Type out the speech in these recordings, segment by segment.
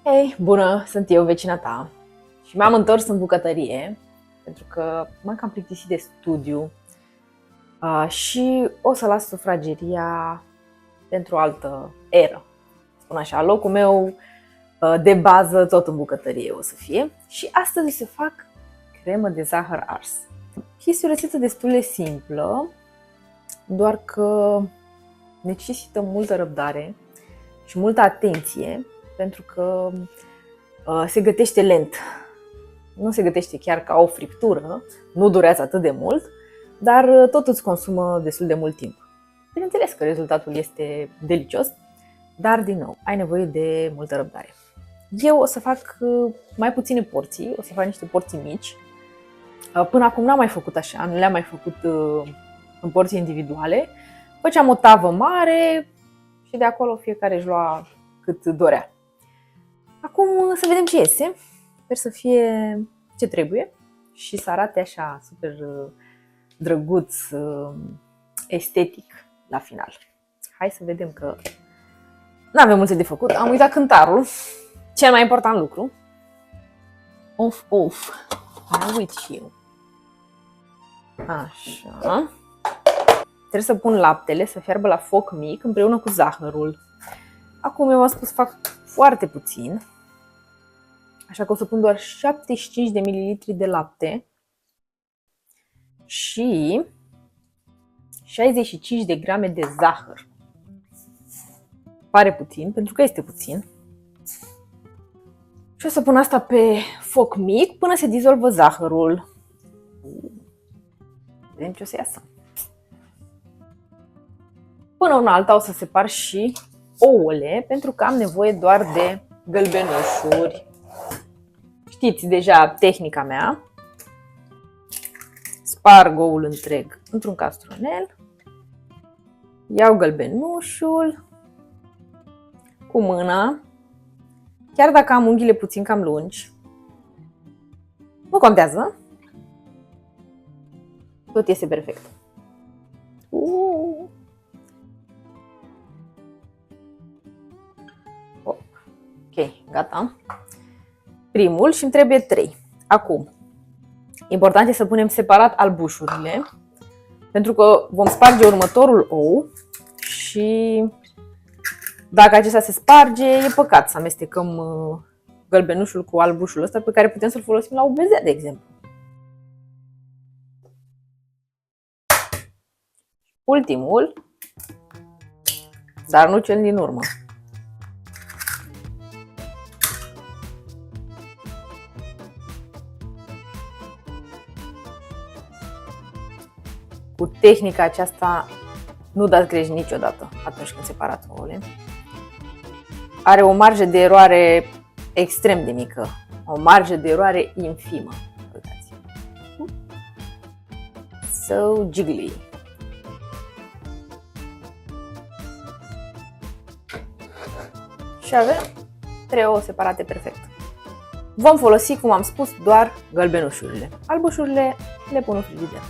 Hei, bună, sunt eu, vecina ta și m-am întors în bucătărie pentru că m-am cam plictisit de studiu și o să las sufrageria pentru o altă eră. Spun așa, locul meu de bază tot în bucătărie o să fie și astăzi o să fac cremă de zahăr ars. Este o rețetă destul de simplă, doar că necesită multă răbdare și multă atenție pentru că se gătește lent. Nu se gătește chiar ca o friptură, nu durează atât de mult, dar tot îți consumă destul de mult timp. Bineînțeles că rezultatul este delicios, dar din nou, ai nevoie de multă răbdare. Eu o să fac mai puține porții, o să fac niște porții mici. Până acum n-am mai făcut așa, nu le-am mai făcut în porții individuale. Făceam o tavă mare și de acolo fiecare își lua cât dorea. Acum să vedem ce iese. Sper să fie ce trebuie și să arate așa super drăguț, estetic la final. Hai să vedem că nu avem multe de făcut. Am uitat cântarul, cel mai important lucru. Of, mai uit și eu. Așa. Trebuie să pun laptele să fiarbă la foc mic împreună cu zahărul. Acum eu am spus să fac foarte puțin. Așa că o să pun doar 75 de mililitri de lapte și 65 de grame de zahăr. Pare puțin, pentru că este puțin. Și o să pun asta pe foc mic până se dizolvă zahărul. Vedem ce o să iasă. Până în alta o să separ și ouăle, pentru că am nevoie doar de gălbenușuri. Știți deja tehnica mea. Sparg oul întreg într-un castronel. Iau gălbenușul cu mâna. Chiar dacă am unghiile puțin cam lungi, nu contează. Tot iese perfect. Ok, gata. Primul și îmi trebuie 3. Acum, important este să punem separat albușurile, pentru că vom sparge următorul ou și dacă acesta se sparge, e păcat să amestecăm gălbenușul cu albușul ăsta pe care putem să-l folosim la o bezea, de exemplu. Ultimul, dar nu cel din urmă. Cu tehnica aceasta nu dați greș niciodată atunci când separați ouăle. Are o marjă de eroare extrem de mică, o marjă de eroare infimă. Uitați. So jiggly. Și avem 3 ouă separate perfect. Vom folosi, cum am spus, doar gălbenușurile. Albușurile le pun în frigider.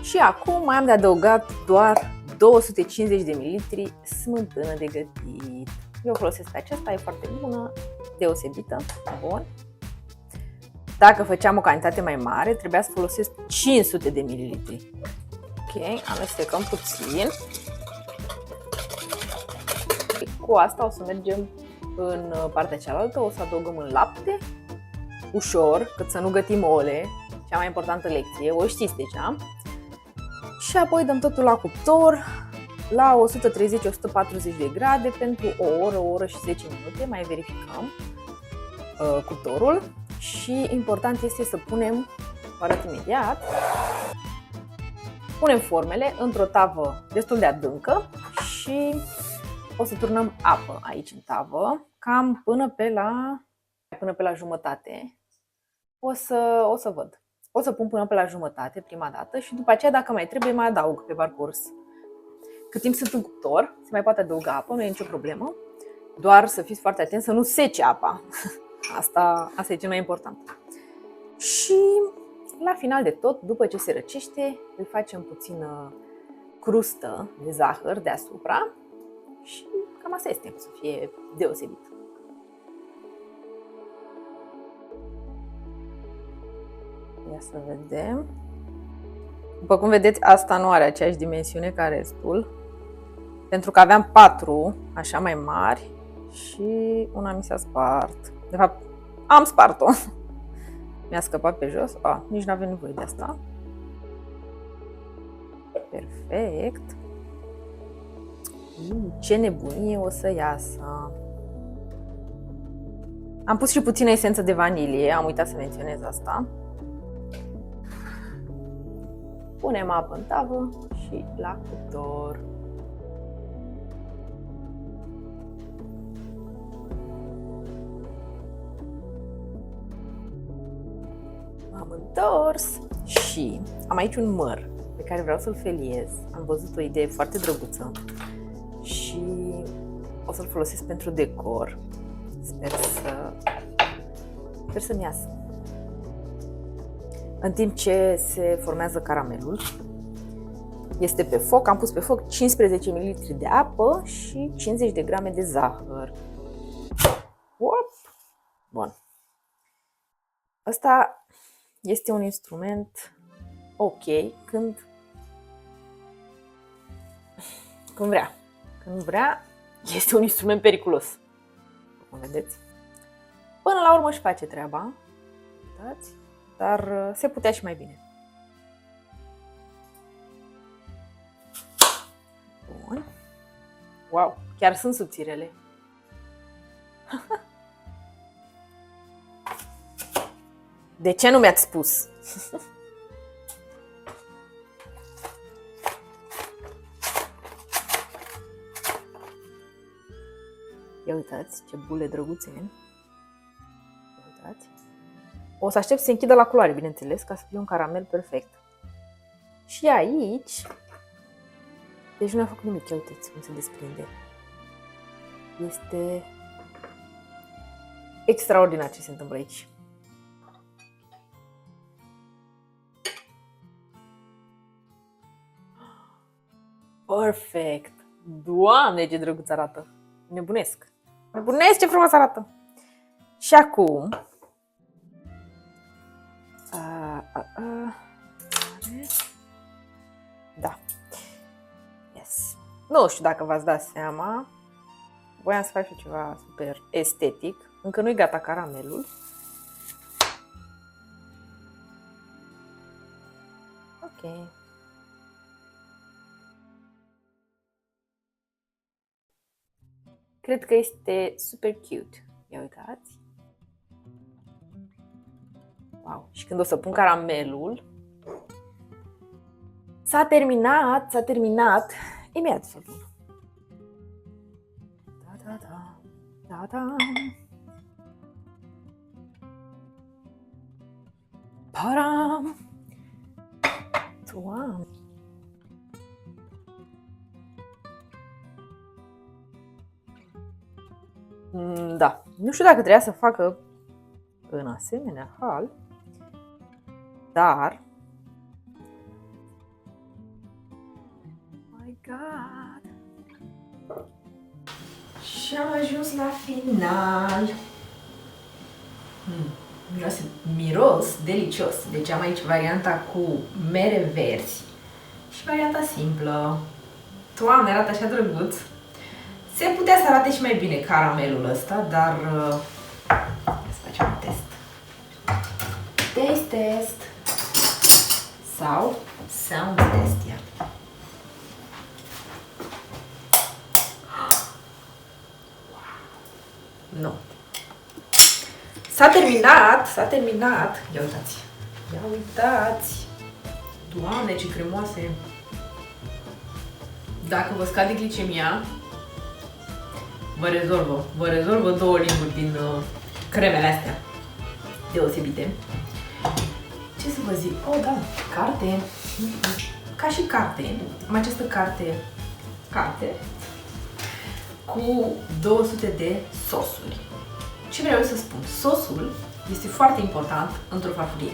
Și acum mai am de adăugat doar 250 de ml smântână de gătit. Eu folosesc pe aceasta, e foarte bună, deosebită, bun. Dacă făceam o cantitate mai mare, trebuia să folosesc 500 de ml. Ok, amestecăm puțin. Cu asta o să mergem în partea cealaltă, o să adăugăm în lapte, ușor, cât să nu gătim ouăle, cea mai importantă lecție, o știți deja. Și apoi dăm totul la cuptor la 130-140 de grade pentru o oră și 10 minute. Mai verificăm cuptorul și important este să punem, vă arăt imediat, punem formele într-o tavă destul de adâncă și o să turnăm apă aici în tavă, cam până pe la jumătate. O să văd. O să pun până pe la jumătate prima dată și după aceea, dacă mai trebuie, mai adaug pe parcurs. Cât timp sunt în cuptor, se mai poate adăuga apă, nu e nicio problemă. Doar să fiți foarte atenți să nu sece apa. Asta e cel mai important. Și la final de tot, după ce se răcește, îi facem puțină crustă de zahăr deasupra și cam asta este, să fie deosebit. Ia să vedem. După cum vedeți, asta nu are aceeași dimensiune ca restul. Pentru că aveam 4 așa mai mari și una mi s-a spart. De fapt, am spart-o. Mi-a scăpat pe jos. Nici n-avem nevoie de asta. Perfect. Ce nebunie o să iasă. Am pus și puțină esență de vanilie, am uitat să menționez asta. Punem apă în tavă și la cuptor. M-am întors și am aici un măr pe care vreau să-l feliez. Am văzut o idee foarte drăguță și o să-l folosesc pentru decor. Sper să-mi iasă. În timp ce se formează caramelul, este pe foc, am pus pe foc 15 ml de apă și 50 de grame de zahăr. Bun. Asta este un instrument ok când vrea. Când vrea, este un instrument periculos. Cum vedeți? Până la urmă își face treaba, dar se putea și mai bine. Bun. Wow, chiar sunt subțirele. De ce nu mi-ați spus? Ia uitați ce bule drăguțe. Ia uitați. O să aștept să se închidă la culoare, bineînțeles, ca să fie un caramel perfect. Și aici, deci nu a făcut nimic, ia uitați cum se desprinde. Este extraordinar ce se întâmplă aici. Perfect! Doamne, ce drăguț arată! Nebunesc! Nebunesc, ce frumos arată! Și acum... Da. Yes. Nu știu dacă v-ați dat seama. Voiam să fac și ceva super estetic. Încă nu-i gata caramelul. Ok. Cred că este super cute. Ia uitați. Wow. Și când o să pun caramelul, s-a terminat. Imediat să pun. Da. Param! Doamne! Da, nu știu dacă trebuia să facă în asemenea hal, dar... My God! Și am ajuns la final. Miros delicios. Deci am aici varianta cu mere verzi și varianta simplă. Doamne, arată așa drăguț. Se putea să arate și mai bine caramelul ăsta, dar să facem un test. Taste test sau sound test, ia. Nu. S-a terminat. Ia uitați. Doamne, ce cremoase. Dacă vă scade glicemia, vă rezolvă 2 linguri din cremele astea deosebite. Ce să vă zic? Oh, da, carte. Ca și carte. Am această carte cu 200 de sosuri. Ce vreau să spun? Sosul este foarte important într-o farfurie.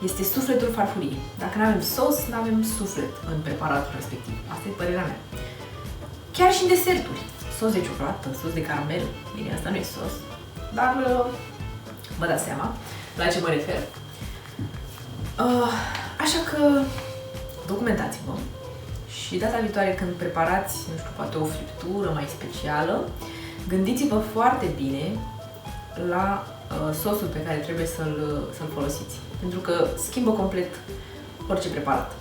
Este sufletul farfuriei. Dacă nu avem sos, nu avem suflet în preparatul respectiv. Asta e părerea mea. Chiar și în deserturi. Sos de ciocolată, sos de caramel. Bine, asta nu e sos. Dar vă dați seama la ce mă refer. Așa că documentați-vă și data viitoare când preparați, nu știu, poate o friptură mai specială, gândiți-vă foarte bine la sosul pe care trebuie să-l folosiți. Pentru că schimbă complet orice preparat.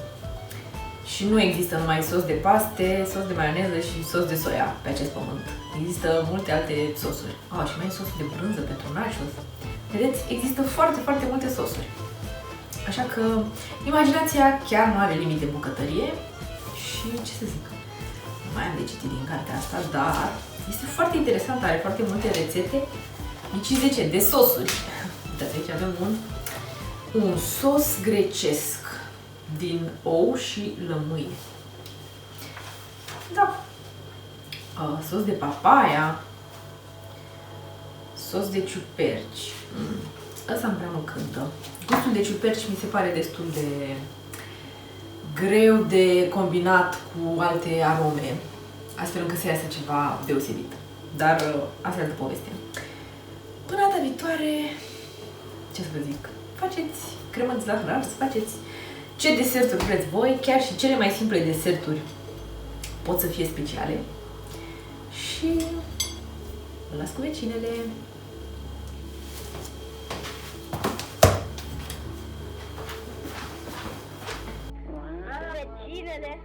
Și nu există numai sos de paste, sos de maioneză și sos de soia pe acest pământ. Există multe alte sosuri. Și mai e sosul de brânză pentru nachos. Vedeți, există foarte, foarte multe sosuri. Așa că imaginația chiar nu are limite în bucătărie și ce să zic, nu mai am de citit din cartea asta, dar este foarte interesant, are foarte multe rețete, nici 10 de sosuri. Uitați, aici avem un sos grecesc din ou și lămâie. Da. Sos de papaya, sos de ciuperci. Ăsta îmi prea mă cântă. Gustul de ciuperci mi se pare destul de greu de combinat cu alte arome, astfel încât să iasă ceva deosebit. Dar asta e altă poveste. Până data viitoare, ce să vă zic, faceți cremă de zahăr, să faceți ce deserturi vreți voi, chiar și cele mai simple deserturi pot să fie speciale. Și vă las cu vecinele! Vecinele!